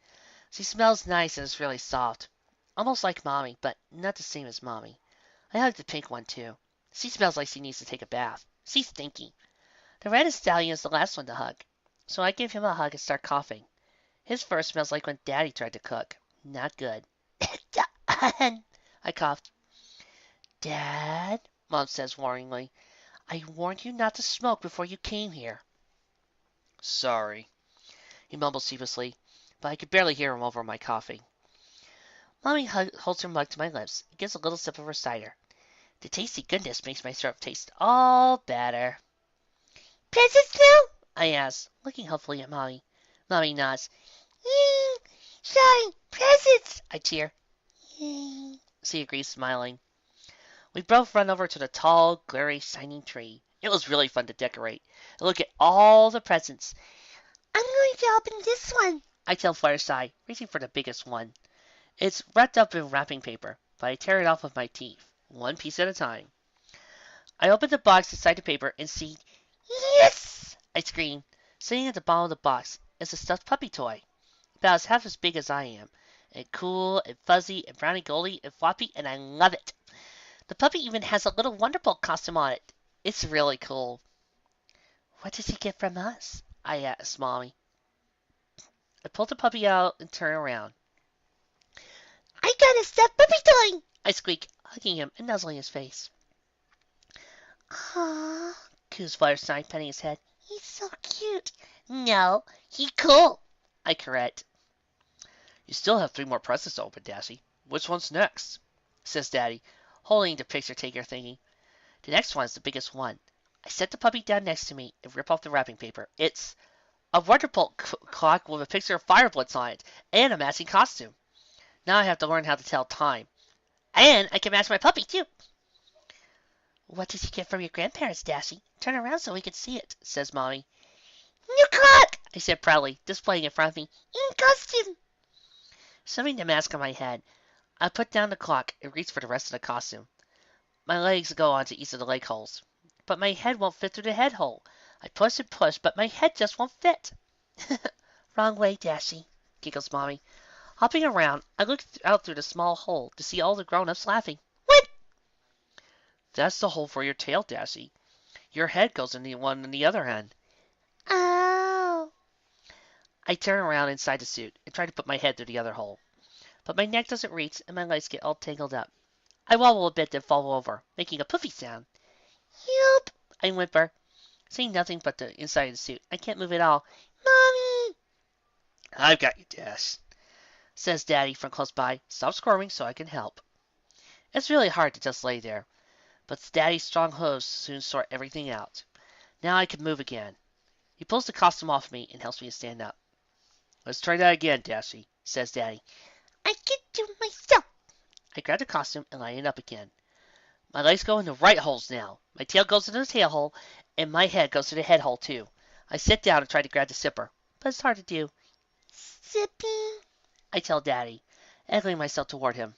She smells nice and is really soft. Almost like Mommy, but not the same as Mommy. I hug the pink one too. She smells like she needs to take a bath. She's stinky. The red stallion is the last one to hug, so I give him a hug and start coughing. His fur smells like when Daddy tried to cook. Not good. I coughed. Dad, Mom says warningly, I warned you not to smoke before you came here. Sorry, He mumbles sheepishly, but I could barely hear him over my coughing. Mommy holds her mug to my lips and gives a little sip of her cider. The tasty goodness makes my throat taste all better. Presents now? I ask, looking hopefully at Mommy. Mommy nods. Yay! Sorry, presents! I cheer. Yay! She agrees, smiling. We both run over to the tall, glary, shining tree. It was really fun to decorate and look at all the presents. I'm going to open this one, I tell Fireside, reaching for the biggest one. It's wrapped up in wrapping paper, but I tear it off with my teeth, one piece at a time. I open the box inside the paper and see, yes! I scream. Sitting at the bottom of the box is a stuffed puppy toy, about half as big as I am, and cool and fuzzy and browny goldy and floppy, and I love it. The puppy even has a little Wonderbolt costume on it. It's really cool. What does he get from us? I asked Mommy. I pulled the puppy out and turn around. I got a stuffed puppy toy! I squeak, hugging him and nuzzling his face. Aww, coos Fireside, petting his head. He's so cute. No, he cool, I correct. you still have 3 more presents to open, Dashie. Which one's next? Says Daddy, holding the picture taker thingy. The next one is the biggest one. I set the puppy down next to me and rip off the wrapping paper. It's a Wonderbolt clock with a picture of Fire Blitz on it and a matching costume. Now I have to learn how to tell time. And I can match my puppy, too. What did you get from your grandparents, Dashie? Turn around so we can see it, says Mommy. New clock, I said proudly, displaying it in front of me. In costume. Shoving the mask on my head, I put down the clock and reach for the rest of the costume. My legs go onto each of the leg holes, but my head won't fit through the head hole. I push and push, but my head just won't fit. Wrong way, Dashie, giggles Mommy. Hopping around, I look out through the small hole to see all the grown-ups laughing. What? That's the hole for your tail, Dashie. Your head goes in the one on the other end. Oh. I turn around inside the suit and try to put my head through the other hole, but my neck doesn't reach and my legs get all tangled up. I wobble a bit then fall over, making a poofy sound. Help! I whimper, seeing nothing but the inside of the suit. I can't move at all. Mommy! I've got you, Dash, says Daddy from close by. Stop squirming so I can help. It's really hard to just lay there, but Daddy's strong hose soon sort everything out. Now I can move again. He pulls the costume off me and helps me to stand up. Let's try that again, Dashie, says Daddy. I can do myself. I grab the costume and line it up again. My legs go in the right holes now. My tail goes into the tail hole, and my head goes to the head hole too. I sit down and try to grab the zipper, but it's hard to do. Zippy, I tell Daddy, angling myself toward him.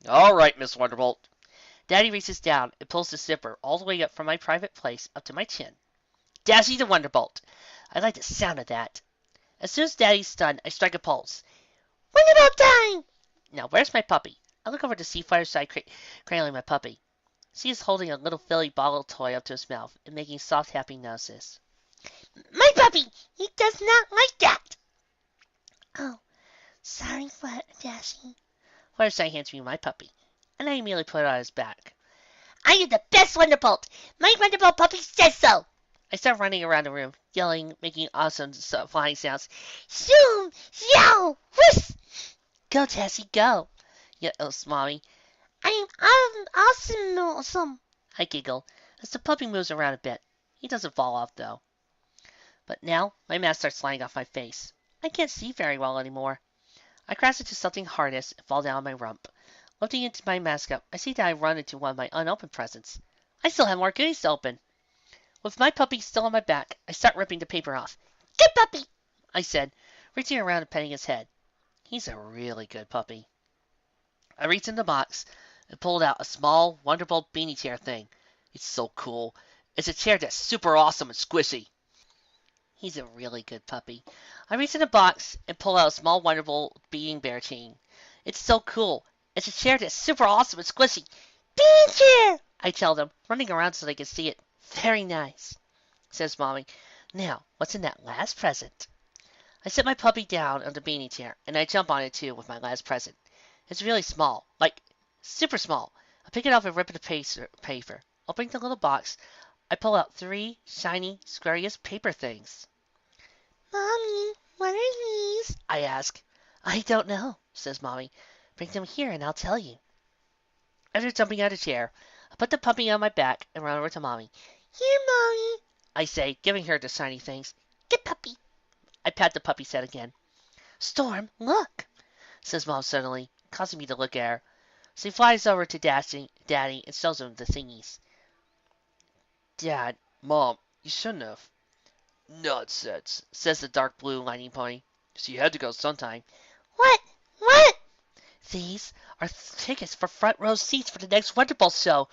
All right, Miss Wonderbolt. Daddy reaches down and pulls the zipper all the way up from my private place up to my chin. Dashie the Wonderbolt. I like the sound of that. As soon as Daddy's done, I strike a pulse. Wonderbolt time! Now, where's my puppy? I look over to see Fireside cradling my puppy. She is holding a little Philly bottle toy up to his mouth and making soft, happy noises. My puppy! He does not like that! Oh, sorry, Dashie. Fireside hands me my puppy, and I immediately put it on his back. I am the best Wonderbolt! My Wonderbolt puppy says so! I start running around the room, yelling, making awesome flying sounds. Zoom! Yow! Whoosh! Go, Dashie, go! Yells Mommy. I'm awesome. I giggle as the puppy moves around a bit. He doesn't fall off, though. But now my mask starts sliding off my face. I can't see very well anymore. I crash into something harness and fall down on my rump. Lifting into my mask up, I see that I run into one of my unopened presents. I still have more goodies to open. With my puppy still on my back, I start ripping the paper off. Good puppy, I said, reaching around and petting his head. He's a really good puppy. I reached in the box and pulled out a small Wonderbolt beanie chair thing. It's so cool. It's a chair that's super awesome and squishy. He's a really good puppy. I reach in a box and pull out a small, wonderful being bear chain. It's so cool. It's a chair that's super awesome and squishy. Bean chair! I tell them, running around so they can see it. Very nice, says Mommy. Now, what's in that last present? I sit my puppy down on the beanie chair, and I jump on it too with my last present. It's really small, like super small. I pick it off and rip it to paper. Opening the little box, I pull out 3 shiny, squarious paper things. Mommy, what are these? I ask. I don't know, says Mommy. Bring them here and I'll tell you. After jumping out of the chair, I put the puppy on my back and run over to Mommy. Here, Mommy, I say, giving her the shiny things. Good puppy. I pat the puppy's head again. Storm, look, says Mom suddenly, causing me to look at her. She flies over to Daddy and shows him the thingies. Dad, Mom, you shouldn't have. Nonsense, says the dark blue lightning pony. She had to go sometime. What? What? These are tickets for front row seats for the next Wonderbolt show,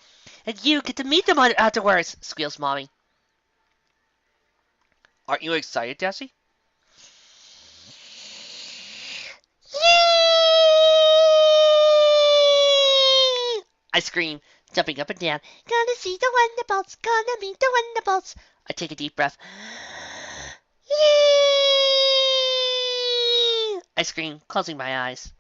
and you get to meet them afterwards, squeals Mommy. Aren't you excited, Dashie? I scream, jumping up and down. Gonna see the Wonderbolts, gonna meet the Wonderbolts. I take a deep breath. I scream, closing my eyes.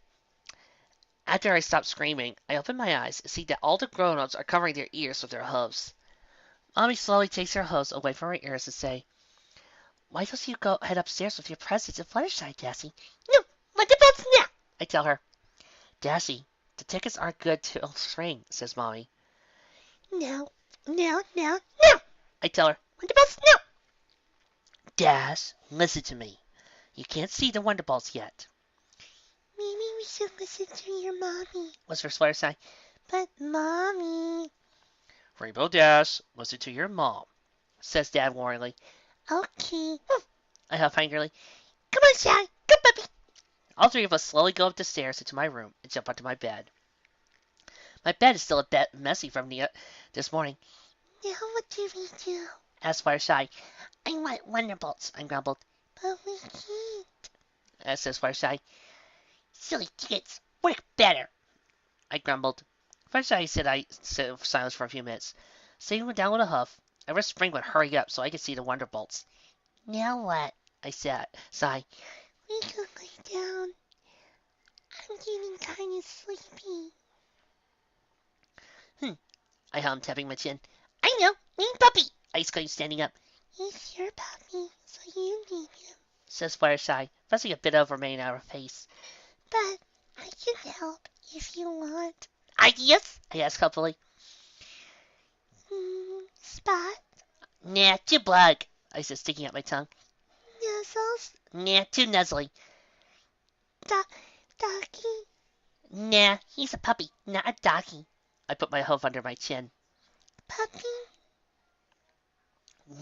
After I stop screaming, I open my eyes and see that all the grown-ups are covering their ears with their hooves. Mommy slowly takes her hooves away from her ears and say, Why don't you go head upstairs with your presents and Fluttershy, Dashie? No, Wonderbolts now, I tell her. Dashie, the tickets aren't good till spring, says Mommy. No, I tell her. Wonderbolts, no! Dash, listen to me. You can't see the Wonderbolts yet. Maybe we should listen to your Mommy, whispers Fluttershy. But Mommy... Rainbow Dash, listen to your mom, says Dad warningly. Okay. I huff angrily. Come on, Shy. Come, puppy. All 3 of us slowly go up the stairs into my room and jump onto my bed. My bed is still a bit messy from this morning. Now what do we do? Asked Fluttershy. I want Wonderbolts, I grumbled. But we can't, says Fluttershy. Silly kids, work better, I grumbled. Fluttershy said I sat in silence for a few minutes. Sitting down with a huff, I wish Spring would hurry up so I could see the Wonderbolts. Now what? I said, sigh. We could lay down. I'm getting kind of sleepy. I hummed, tapping my chin. I know, mean puppy, I exclaimed, standing up. He's your puppy, so you need him, says Fluttershy, pressing a bit of her mane out of her face. But I can help if you want. Ideas? I asked helpfully. Spot? Nah, too bug, I said, sticking out my tongue. Nuzzles? Nah, too nuzzly. Doggy? Nah, he's a puppy, not a doggy. I put my hoof under my chin. Puppy?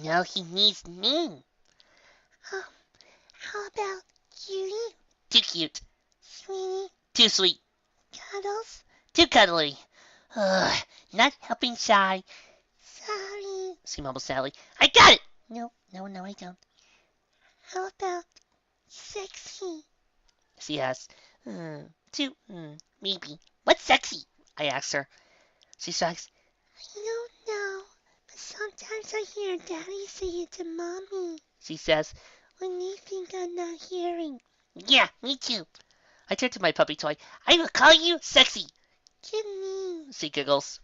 No, he needs me. How about cutie? Too cute. Sweetie? Too sweet. Cuddles? Too cuddly. Ugh, not helping Shy. Sorry, she mumbled sadly. I got it! No, I don't. How about sexy? She asked. Maybe. What's sexy? I asked her. She shrugs. I don't know, but sometimes I hear Daddy say it to Mommy, she says, when they think I'm not hearing. Yeah, me too. I turn to my puppy toy. I will call you Sexy. Good name, she giggles.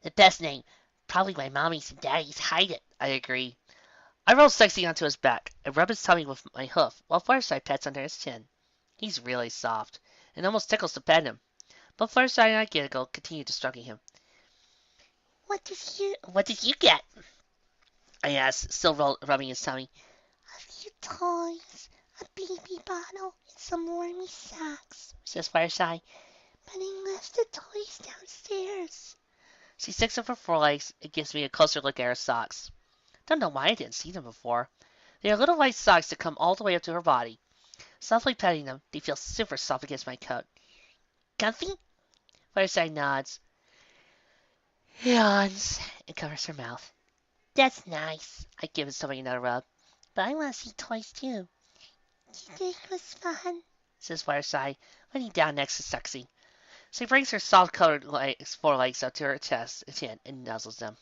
The best name. Probably my Mommy's and Daddy's hide it, I agree. I roll Sexy onto his back and rub his tummy with my hoof while Fluttershy pets under his chin. He's really soft and almost tickles to pet him. But Fluttershy and I giggle, continue to stroking him. What did you get? I asked, still rubbing his tummy. A few toys, a baby bottle, and some warmy socks, says Fluttershy. But I left the toys downstairs. She sticks up her forelegs and gives me a closer look at her socks. Don't know why I didn't see them before. They are little white socks that come all the way up to her body. Softly petting them, they feel super soft against my coat. Comfy? Fluttershy nods, yawns, and covers her mouth. That's nice. I give his stomach another rub. but I want to see toys too. You think it was fun? Says Fireside, laying down next to Sexy. She brings her soft-colored forelegs up to her chest and chin and nuzzles them.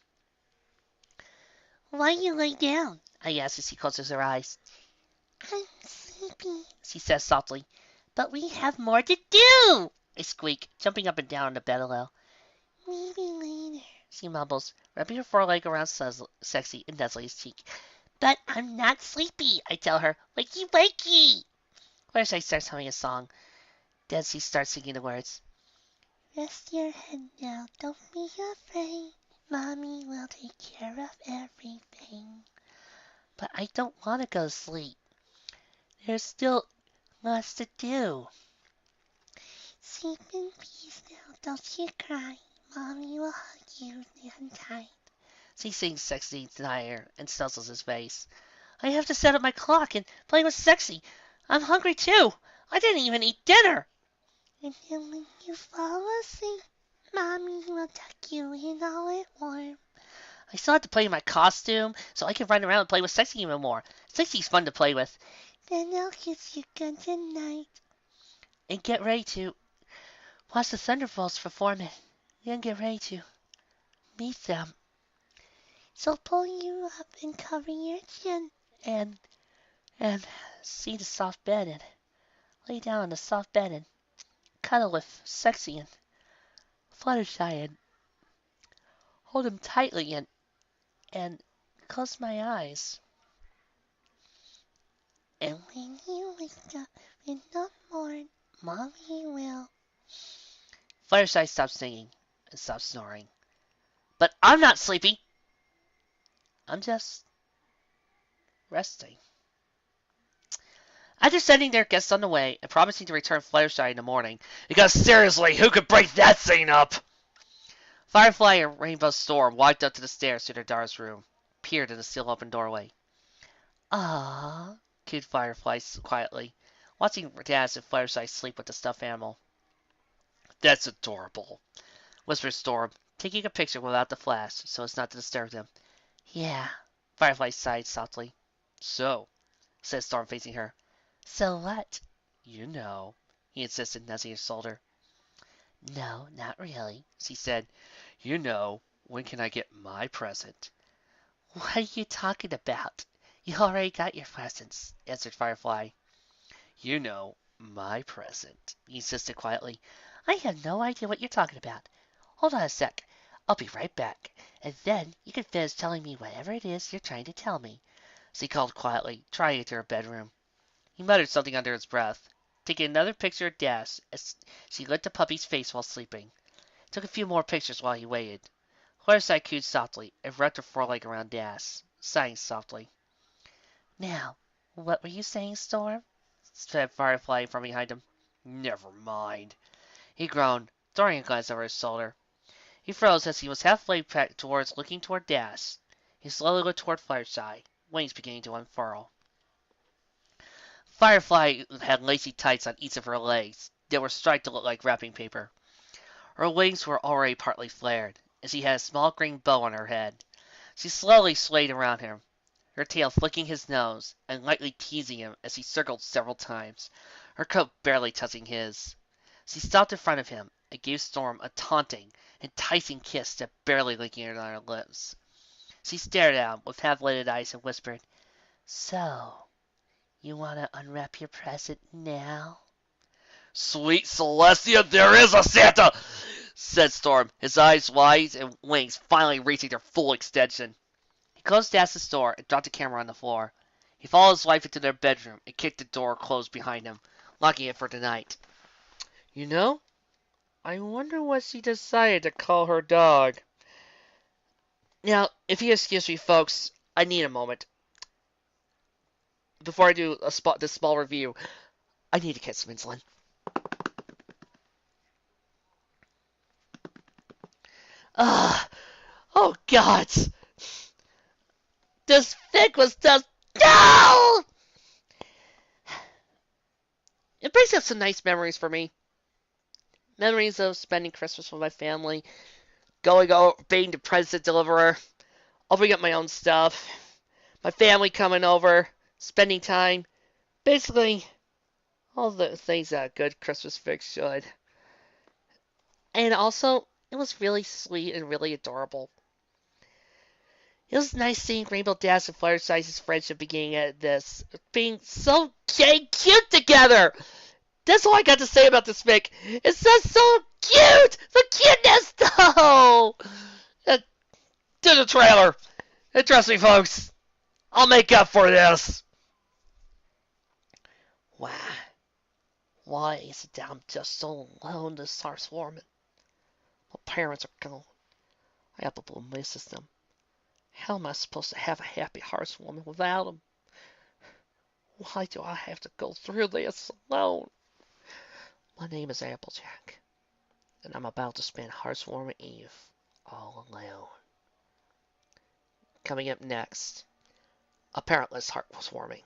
Why you lay down? I ask as she closes her eyes. I'm sleepy, she says softly. But we have more to do, I squeak, jumping up and down on the bed a little. Maybe later, she mumbles, wrapping her foreleg around Sexy and nuzzling his cheek. But I'm not sleepy, I tell her. Wakey, wakey! Fireside starts humming a song. Then she starts singing the words. Rest your head now, don't be afraid. Mommy will take care of everything. But I don't want to go to sleep. There's still lots to do. Sleep in peace now, don't you cry. Mommy will hug you and tight. She sings Sexy tonight and stuzzles his face. I have to set up my clock and play with Sexy. I'm hungry too. I didn't even eat dinner. And then when you fall asleep, Mommy will tuck you in all it warm. I still have to play in my costume so I can run around and play with Sexy even more. Sexy's fun to play with. Then I'll kiss you good tonight. And get ready to watch the Thunderbolts perform it. Then get ready to meet them. So pull you up and cover your chin and see the soft bed and lay down on the soft bed and cuddle with Sexy and Fluttershy and hold him tightly and close my eyes. And when you wake up in the morning, Mommy will. Fluttershy stops singing and stops snoring. But I'm not sleepy. I'm just resting. After sending their guests on the way and promising to return Fluttershy in the morning, because seriously, who could break that scene up? Firefly and Rainbow Storm walked up to the stairs to their daughter's room, peered in the still open doorway. Ah, cooed Firefly quietly, watching Daz and Fluttershy sleep with the stuffed animal. That's adorable, whispered Storm, taking a picture without the flash so as not to disturb them. Yeah, Firefly sighed softly. So, said Storm facing her. So what? You know, he insisted, nuzzling his shoulder. No, not really, she said. You know, when can I get my present? What are you talking about? You already got your presents, answered Firefly. You know, my present, he insisted quietly. I have no idea what you're talking about. Hold on a sec. I'll be right back, and then you can finish telling me whatever it is you're trying to tell me, she called quietly, trying into her bedroom. He muttered something under his breath, taking another picture of Dash as she lit the puppy's face while sleeping. Took a few more pictures while he waited. Fluttershy cooed softly and wrapped her foreleg around Dash, sighing softly. Now, what were you saying, Storm? Said Firefly from behind him. Never mind. He groaned, throwing a glance over his shoulder. He froze as he was halfway back looking toward Dash. He slowly looked toward Fluttershy, wings beginning to unfurl. Firefly had lacy tights on each of her legs that were striped to look like wrapping paper. Her wings were already partly flared, and she had a small green bow on her head. She slowly swayed around him, her tail flicking his nose and lightly teasing him as he circled several times, her coat barely touching his. She stopped in front of him and gave Storm a taunting, enticing kiss that barely lingered on her lips. She stared at him with half-lidded eyes and whispered, So, you want to unwrap your present now? Sweet Celestia, there is a Santa! Said Storm, his eyes wide and wings finally reaching their full extension. He closed Dash's door and dropped the camera on the floor. He followed his wife into their bedroom and kicked the door closed behind him, locking it for the night. You know, I wonder what she decided to call her dog. Now, if you excuse me, folks, I need a moment. Before I do this small review, I need to get some insulin. Oh God! This fig was just no! It brings up some nice memories for me. Memories of spending Christmas with my family, going out, being the present deliverer, opening up my own stuff, my family coming over, spending time, basically all the things that a good Christmas fix should. And also, it was really sweet and really adorable. It was nice seeing Rainbow Dash and Fluttershy's friendship beginning at this, being so cute together. That's all I got to say about this fic. It's just so cute. The cuteness, though. To the trailer. And trust me, folks, I'll make up for this. Why? Why is it that I'm just so alone this heartwarming? My parents are gone. I absolutely misses them. How am I supposed to have a happy heartwarming without them? Why do I have to go through this alone? My name is Applejack, and I'm about to spend Heartwarming Eve all alone. Coming up next, a parentless heartwarming.